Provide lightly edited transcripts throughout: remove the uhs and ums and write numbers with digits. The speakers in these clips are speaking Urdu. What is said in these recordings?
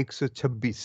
126।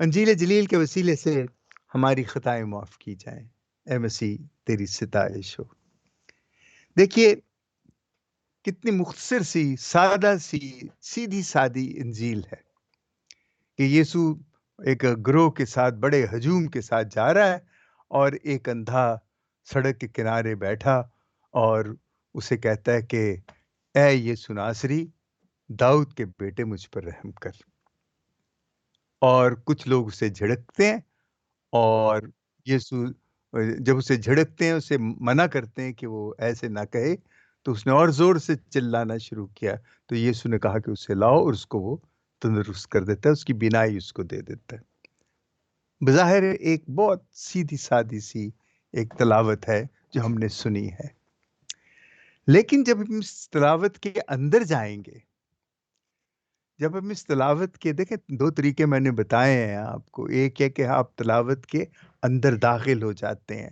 انجیل جلیل کے وسیلے سے ہماری خطائیں معاف کی جائیں۔ اے مسیح تیری ستائش ہو۔ دیکھیے کتنی مختصر سی، سادہ سی، سیدھی سادی انجیل ہے کہ یسوع ایک گروہ کے ساتھ، بڑے ہجوم کے ساتھ جا رہا ہے، اور ایک اندھا سڑک کے کنارے بیٹھا اور اسے کہتا ہے کہ اے یسوع ناصری، داؤد کے بیٹے مجھ پر رحم کر۔ اور کچھ لوگ اسے جھڑکتے ہیں، اور یسوع جب اسے جھڑکتے ہیں، اسے منع کرتے ہیں کہ وہ ایسے نہ کہے، تو اس نے اور زور سے چلانا شروع کیا۔ تو یسوع نے کہا کہ اسے لاؤ، اور اس کو وہ تندرست کر دیتا ہے، اس کی بینائی اس کو دے دیتا ہے۔ بظاہر ایک بہت سیدھی سادی سی ایک تلاوت ہے جو ہم نے سنی ہے، لیکن جب ہم اس تلاوت کے اندر جائیں گے، جب ہم اس تلاوت کے، دیکھیں دو طریقے میں نے بتائے ہیں آپ کو۔ ایک ہے کہ آپ تلاوت کے اندر داخل ہو جاتے ہیں،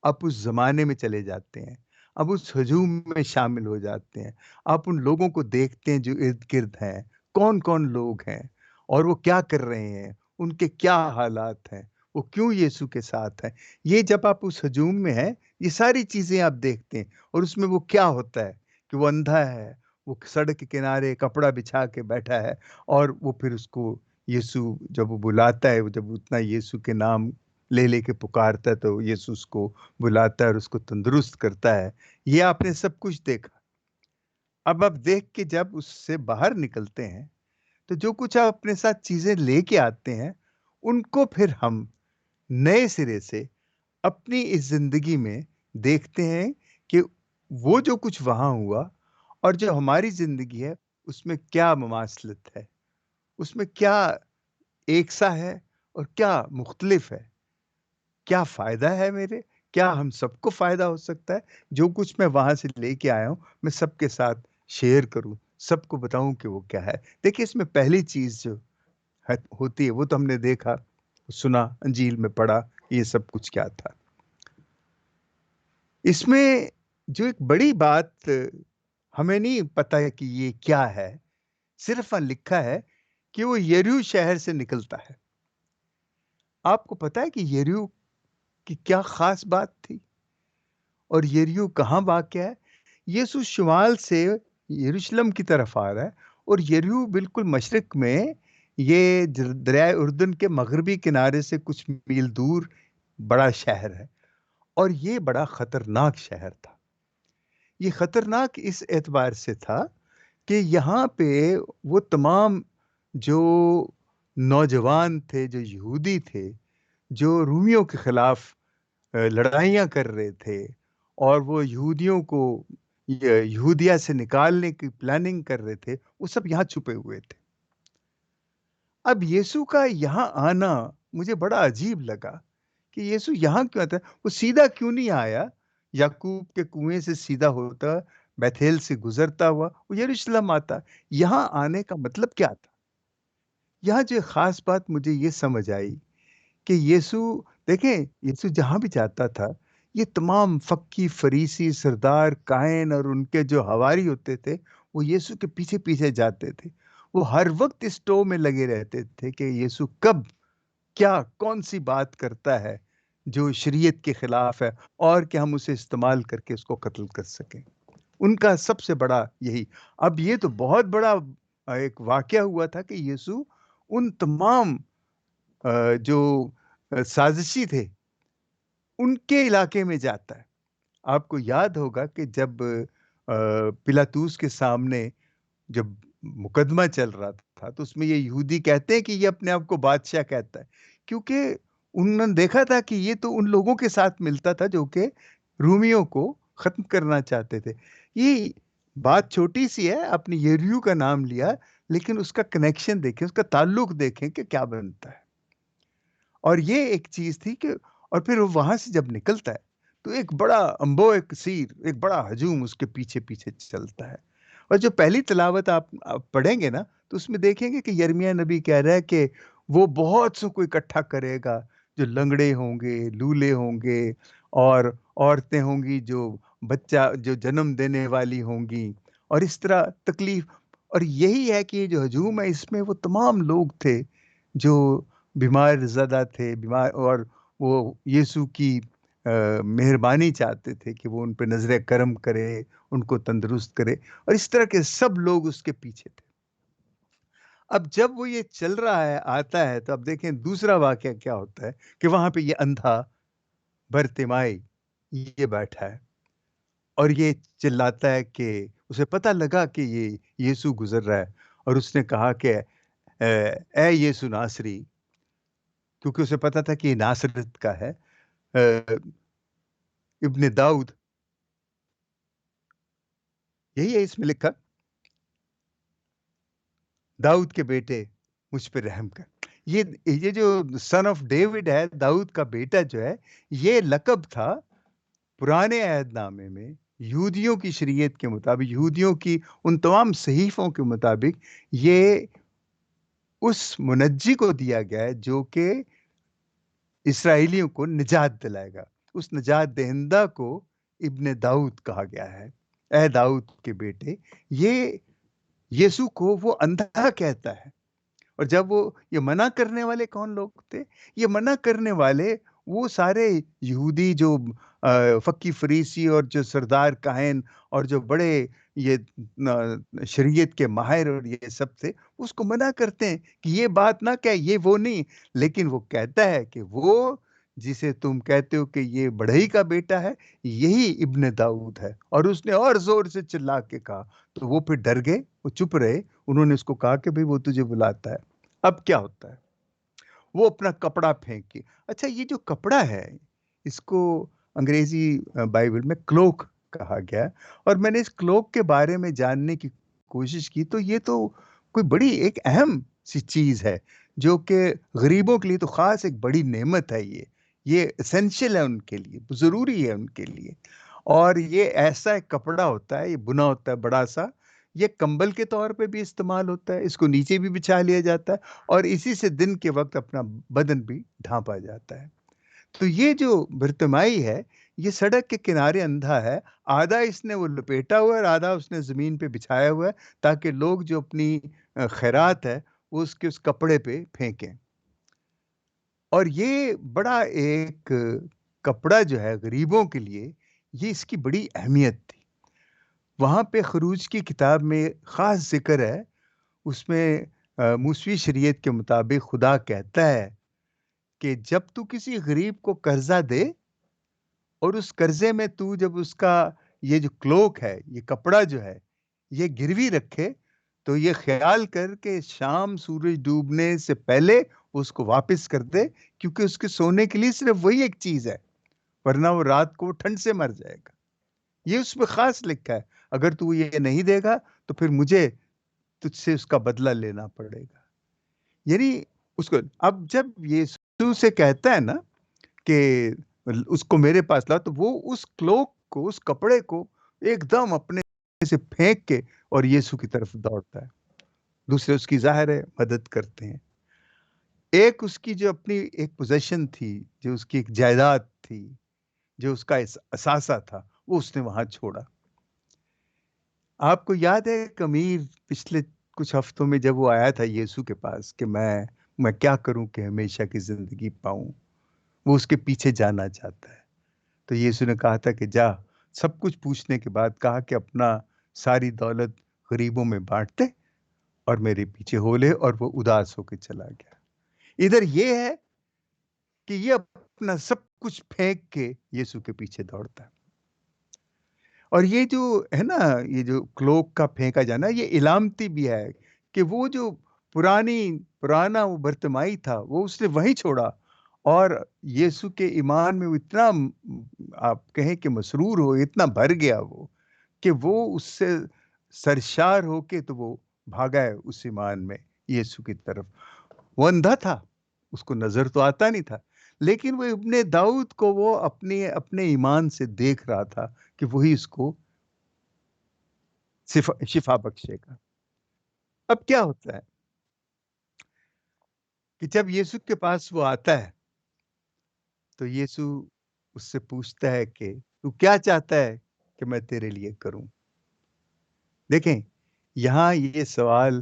آپ اس زمانے میں چلے جاتے ہیں، اب اس ہجوم میں شامل ہو جاتے ہیں، آپ ان لوگوں کو دیکھتے ہیں جو ارد گرد ہیں، کون کون لوگ ہیں اور وہ کیا کر رہے ہیں، ان کے کیا حالات ہیں، وہ کیوں یسوع کے ساتھ ہیں۔ یہ جب آپ اس ہجوم میں ہیں، یہ ساری چیزیں آپ دیکھتے ہیں، اور اس میں وہ کیا ہوتا ہے کہ وہ اندھا ہے، وہ سڑک کے کنارے کپڑا بچھا کے بیٹھا ہے، اور وہ پھر اس کو یسوع جب وہ بلاتا ہے، وہ جب اتنا یسوع کے نام لے لے کے پکارتا ہے، تو یسوع اس کو بلاتا ہے اور اس کو تندرست کرتا ہے۔ یہ آپ نے سب کچھ دیکھا۔ اب آپ دیکھ کے جب اس سے باہر نکلتے ہیں، تو جو کچھ آپ اپنے ساتھ چیزیں لے کے آتے ہیں، ان کو پھر ہم نئے سرے سے اپنی اس زندگی میں دیکھتے ہیں کہ وہ جو کچھ وہاں ہوا اور جو ہماری زندگی ہے، اس میں کیا مماثلت ہے، اس میں کیا ایک سا ہے اور کیا مختلف ہے، کیا فائدہ ہے میرے، کیا ہم سب کو فائدہ ہو سکتا ہے۔ جو کچھ میں وہاں سے لے کے آیا ہوں، میں سب کے ساتھ شیئر کروں، سب کو بتاؤں کہ وہ کیا ہے۔ دیکھیے اس میں پہلی چیز جو ہوتی ہے، وہ تو ہم نے دیکھا، سنا، انجیل میں پڑھا، یہ سب کچھ کیا تھا۔ اس میں جو ایک بڑی بات ہمیں نہیں پتا ہے کہ یہ کیا ہے، صرف لکھا ہے کہ وہ یریو شہر سے نکلتا ہے۔ آپ کو پتا ہے کہ یریو کی کیا خاص بات تھی، اور یریو کہاں واقع ہے؟ یسوع شمال سے یروشلم کی طرف آ رہا ہے، اور یریو بالکل مشرق میں، یہ دریائے اردن کے مغربی کنارے سے کچھ میل دور بڑا شہر ہے، اور یہ بڑا خطرناک شہر تھا۔ یہ خطرناک اس اعتبار سے تھا کہ یہاں پہ وہ تمام جو نوجوان تھے، جو یہودی تھے، جو رومیوں کے خلاف لڑائیاں کر رہے تھے، اور وہ یہودیوں کو یہودیہ سے نکالنے کی پلاننگ کر رہے تھے، وہ سب یہاں چھپے ہوئے تھے۔ اب یسوع کا یہاں آنا مجھے بڑا عجیب لگا کہ یسوع یہاں کیوں آتا ہے؟ وہ سیدھا کیوں نہیں آیا یعقوب کے کنویں سے سیدھا ہوتا، بیتھیل سے گزرتا ہوا وہ یروشلم آتا؟ یہاں آنے کا مطلب کیا تھا؟ یہاں جو خاص بات مجھے یہ سمجھ آئی کہ یسوع، دیکھیں یسوع جہاں بھی جاتا تھا، یہ تمام فقی، فریسی، سردار، کاہن اور ان کے جو حواری ہوتے تھے، وہ یسوع کے پیچھے پیچھے جاتے تھے۔ وہ ہر وقت اس ٹو میں لگے رہتے تھے کہ یسوع کب، کیا، کون سی بات کرتا ہے جو شریعت کے خلاف ہے، اور کہ ہم اسے استعمال کر کے اس کو قتل کر سکیں۔ ان کا سب سے بڑا یہی۔ اب یہ تو بہت بڑا ایک واقعہ ہوا تھا کہ یسوع ان تمام جو سازشی تھے، ان کے علاقے میں جاتا ہے۔ آپ کو یاد ہوگا کہ جب پلاطوس کے سامنے جب مقدمہ چل رہا تھا، تو اس میں یہ یہودی کہتے ہیں کہ یہ اپنے آپ کو بادشاہ کہتا ہے، کیونکہ انہوں نے دیکھا تھا کہ یہ تو ان لوگوں کے ساتھ ملتا تھا جو کہ رومیوں کو ختم کرنا چاہتے تھے۔ یہ بات چھوٹی سی ہے، اپنی یریو کا نام لیا، لیکن اس کا کنیکشن دیکھیں، اس کا تعلق دیکھیں کہ کیا بنتا ہے۔ اور یہ ایک چیز تھی کہ، اور پھر وہ وہاں سے جب نکلتا ہے، تو ایک بڑا انبوئے کثیر، ایک بڑا ہجوم اس کے پیچھے پیچھے چلتا ہے۔ اور جو پہلی تلاوت آپ پڑھیں گے نا، تو اس میں دیکھیں گے کہ یرمیہ نبی کہہ رہا ہے کہ وہ بہت سو کو اکٹھا کرے گا، جو لنگڑے ہوں گے، لولے ہوں گے، اور عورتیں ہوں گی جو بچہ جو جنم دینے والی ہوں گی، اور اس طرح تکلیف۔ اور یہی ہے کہ یہ جو ہجوم ہے، اس میں وہ تمام لوگ تھے جو بیمار زدہ تھے، بیمار، اور وہ یسوع کی مہربانی چاہتے تھے کہ وہ ان پہ نظر کرم کرے، ان کو تندرست کرے، اور اس طرح کے سب لوگ اس کے پیچھے تھے۔ اب جب وہ یہ چل رہا ہے، آتا ہے، تو اب دیکھیں دوسرا واقعہ کیا ہوتا ہے کہ وہاں پہ یہ اندھا برتیمائی یہ بیٹھا ہے، اور یہ چلاتا ہے کہ اسے پتہ لگا کہ یہ یسوع گزر رہا ہے، اور اس نے کہا کہ اے یسوع ناصری، کیونکہ اسے پتا تھا کہ یہ ناصرت کا ہے، ابن داؤد، یہی ہے اس میں لکھا، داؤد کے بیٹے مجھ پہ رحم کر۔ یہ جو سن آف ڈیوڈ ہے، داؤد کا بیٹا جو ہے، یہ لقب تھا پرانے عہد نامے میں یہودیوں کی شریعت کے مطابق، یہودیوں کی ان تمام صحیفوں کے مطابق، یہ اس منجی کو دیا گیا ہے جو کہ اسرائیلیوں کو نجات دلائے گا۔ اس نجات دہندہ کو ابن داؤد کہا گیا ہے، اے داؤد کے بیٹے۔ یہ یسوع کو وہ اندھا کہتا ہے، اور جب وہ یہ منع کرنے والے کون لوگ تھے؟ یہ منع کرنے والے وہ سارے یہودی جو فقی فریسی اور جو سردار کاہن اور جو بڑے یہ شریعت کے ماہر اور یہ سب تھے، اس کو منع کرتے ہیں کہ یہ بات نہ کہ یہ وہ نہیں، لیکن وہ کہتا ہے کہ وہ جسے تم کہتے ہو کہ یہ بڑھئی کا بیٹا ہے، یہی ابن داؤد ہے۔ اور اس نے اور زور سے چلا کے کہا، تو وہ پھر ڈر گئے، وہ چپ رہے۔ انہوں نے اس کو کہا کہ بھئی وہ تجھے بلاتا ہے۔ اب کیا ہوتا ہے؟ وہ اپنا کپڑا پھینک کے، اچھا یہ جو کپڑا ہے، اس کو انگریزی بائبل میں کلوک کہا گیا ہے، اور میں نے اس کلوک کے بارے میں جاننے کی کوشش کی، تو یہ تو کوئی بڑی ایک اہم سی چیز ہے، جو کہ غریبوں کے لیے تو خاص ایک بڑی نعمت ہے۔ یہ اسینشل ہے ان کے لیے، ضروری ہے ان کے لیے۔ اور یہ ایسا ایک کپڑا ہوتا ہے، یہ بنا ہوتا ہے بڑا سا، یہ کمبل کے طور پہ بھی استعمال ہوتا ہے، اس کو نیچے بھی بچھا لیا جاتا ہے، اور اسی سے دن کے وقت اپنا بدن بھی ڈھانپا جاتا ہے۔ تو یہ جو برتمائی ہے، یہ سڑک کے کنارے اندھا ہے، آدھا اس نے وہ لپیٹا ہوا ہے اور آدھا اس نے زمین پہ بچھایا ہوا ہے، تاکہ لوگ جو اپنی خیرات ہے وہ اس کے اس کپڑے پہ پھینکیں۔ اور یہ بڑا ایک کپڑا جو ہے غریبوں کے لیے، یہ اس کی بڑی اہمیت تھی۔ وہاں پہ خروج کی کتاب میں خاص ذکر ہے، اس میں موسوی شریعت کے مطابق خدا کہتا ہے کہ جب تو کسی غریب کو قرضہ دے، اور اس قرضے میں تو جب اس کا یہ جو کلوک ہے، یہ کپڑا جو ہے، یہ گروی رکھے، تو یہ خیال کر کے شام سورج ڈوبنے سے پہلے اس کو واپس کر دے، کیونکہ اس کے سونے کے لیے صرف وہی ایک چیز ہے، ورنہ وہ رات کو ٹھنڈ سے مر جائے گا۔ یہ اس میں خاص لکھا ہے، اگر تو یہ نہیں دے گا تو پھر مجھے تجھ سے اس کا بدلہ لینا پڑے گا۔ یعنی اس کو اب جب یسوع سے کہتا ہے نا کہ اس کو میرے پاس لا، تو وہ اس کلوک کو، اس کپڑے کو ایک دم اپنے سے پھینک کے اور یسوع کی طرف دوڑتا ہے۔ دوسرے اس کی ظاہر ہے مدد کرتے ہیں۔ ایک اس کی جو اپنی ایک پوزیشن تھی، جو اس کی ایک جائیداد تھی، جو اس کا اثاثہ تھا، وہ اس نے وہاں چھوڑا۔ آپ کو یاد ہے ایک امیر پچھلے کچھ ہفتوں میں جب وہ آیا تھا یسوع کے پاس کہ میں کیا کروں کہ ہمیشہ کی زندگی پاؤں، وہ اس کے پیچھے جانا چاہتا ہے، تو یسوع نے کہا تھا کہ جا، سب کچھ پوچھنے کے بعد کہا کہ اپنا ساری دولت غریبوں میں بانٹ دے اور میرے پیچھے ہو لے، اور وہ اداس ہو کے چلا گیا۔ ادھر یہ ہے کہ یہ اپنا سب کچھ پھینک کے یسوع کے پیچھے دوڑتا ہے۔ اور یہ جو ہے نا، یہ جو کلوک کا پھینکا جانا، یہ علامتی بھی ہے کہ وہ جو پرانا وہ برتمائی تھا، وہ اس نے وہیں چھوڑا، اور یسوع کے ایمان میں وہ اتنا آپ کہیں کہ مسرور ہو، اتنا بھر گیا وہ، کہ وہ اس سے سرشار ہو کے تو وہ بھاگا ہے اس ایمان میں یسوع کی طرف۔ وہ اندھا تھا، اس کو نظر تو آتا نہیں تھا، لیکن وہ ابن داؤد کو وہ اپنے ایمان سے دیکھ رہا تھا کہ وہی اس کو شفا بخشے گا۔ اب کیا ہوتا ہے کہ جب یسوع کے پاس وہ آتا ہے، تو یسوع اس سے پوچھتا ہے کہ تو کیا چاہتا ہے کہ میں تیرے لیے کروں؟ دیکھیں، یہاں یہ سوال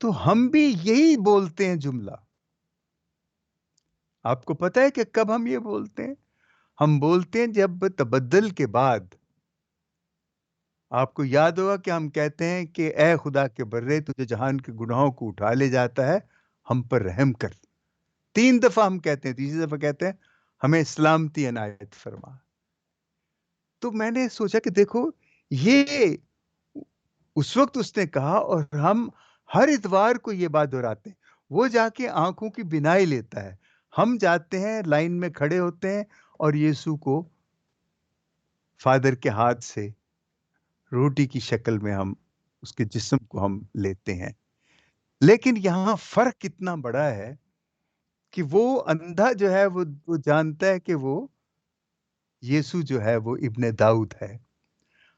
تو ہم بھی یہی بولتے ہیں جملہ. آپ کو پتا ہے کہ کب ہم یہ بولتے ہیں؟ ہم بولتے ہیں جب تبدل کے بعد آپ کو یاد ہوگا کہ ہم کہتے ہیں کہ اے خدا کے برے تجھے جہان کے گناہوں کو اٹھا لے جاتا ہے، ہم پر رحم کر. 3 دفعہ ہم کہتے ہیں، تیسری دفعہ کہتے ہیں ہمیں سلامتی عنایت فرما. تو میں نے سوچا کہ دیکھو یہ اس وقت اس نے کہا اور ہم ہر اتوار کو یہ بات دہراتے ہیں. وہ جا کے آنکھوں کی بینائی لیتا ہے، ہم جاتے ہیں لائن میں کھڑے ہوتے ہیں اور یسوع کو فادر کے ہاتھ سے روٹی کی شکل میں ہم اس کے جسم کو ہم لیتے ہیں. لیکن یہاں فرق کتنا بڑا ہے کہ وہ اندھا جو ہے وہ جانتا ہے کہ وہ یسوع جو ہے وہ ابن داؤد ہے.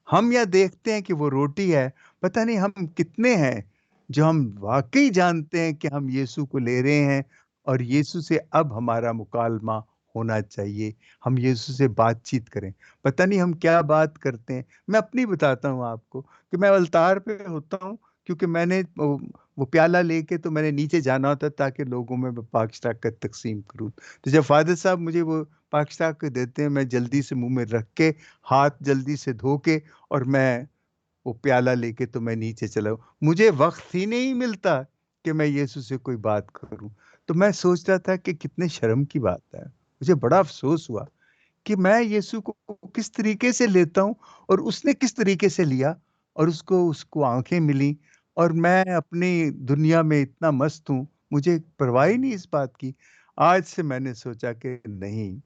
ہم یہ دیکھتے ہیں کہ وہ روٹی ہے. پتہ نہیں ہم کتنے ہیں جو ہم واقعی جانتے ہیں کہ ہم یسوع کو لے رہے ہیں اور یسوع سے اب ہمارا مکالمہ ہونا چاہیے، ہم یسوع سے بات چیت کریں. پتہ نہیں ہم کیا بات کرتے ہیں. میں اپنی بتاتا ہوں آپ کو کہ میں الطار پہ ہوتا ہوں کیونکہ میں نے وہ پیالہ لے کے تو میں نے نیچے جانا ہوتا تاکہ لوگوں میں پاک اشتراکت تقسیم کروں. تو جب فادر صاحب مجھے وہ پاک اشتراکت دیتے ہیں میں جلدی سے منہ میں رکھ کے ہاتھ جلدی سے دھو کے اور میں وہ پیالہ لے کے تو میں نیچے چلا ہوں. مجھے وقت ہی نہیں ملتا کہ میں یسوع سے کوئی بات کروں. تو میں سوچ رہا تھا کہ کتنے شرم کی بات ہے. مجھے بڑا افسوس ہوا کہ میں یسوع کو کس طریقے سے لیتا ہوں اور اس نے کس طریقے سے لیا اور اس کو آنکھیں ملی اور میں اپنی دنیا میں اتنا مست ہوں، مجھے پرواہ ہی نہیں اس بات کی. آج سے میں نے سوچا کہ نہیں،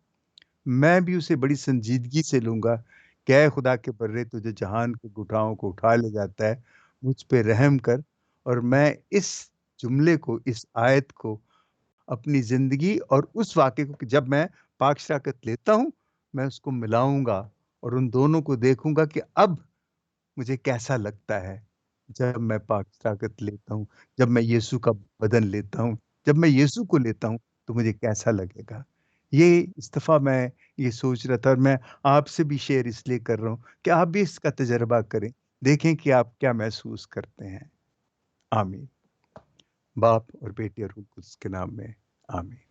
میں بھی اسے بڑی سنجیدگی سے لوں گا کہ اے خدا کے برے تجھے جہان کے گٹھاؤں کو اٹھا لے جاتا ہے، مجھ پہ رحم کر. اور میں اس جملے کو، اس آیت کو اپنی زندگی اور اس واقعے کو کہ جب میں پاک شراکت لیتا ہوں میں اس کو ملاؤں گا اور ان دونوں کو دیکھوں گا کہ اب مجھے کیسا لگتا ہے جب میں پاک شراکت لیتا ہوں، جب میں یسوع کا بدن لیتا ہوں، جب میں یسوع کو لیتا ہوں تو مجھے کیسا لگے گا. یہ اس دفعہ میں یہ سوچ رہا تھا اور میں آپ سے بھی شیئر اس لیے کر رہا ہوں کہ آپ بھی اس کا تجربہ کریں، دیکھیں کہ آپ کیا محسوس کرتے ہیں. آمین. باپ اور بیٹے اور روح القدس کے نام میں آمین.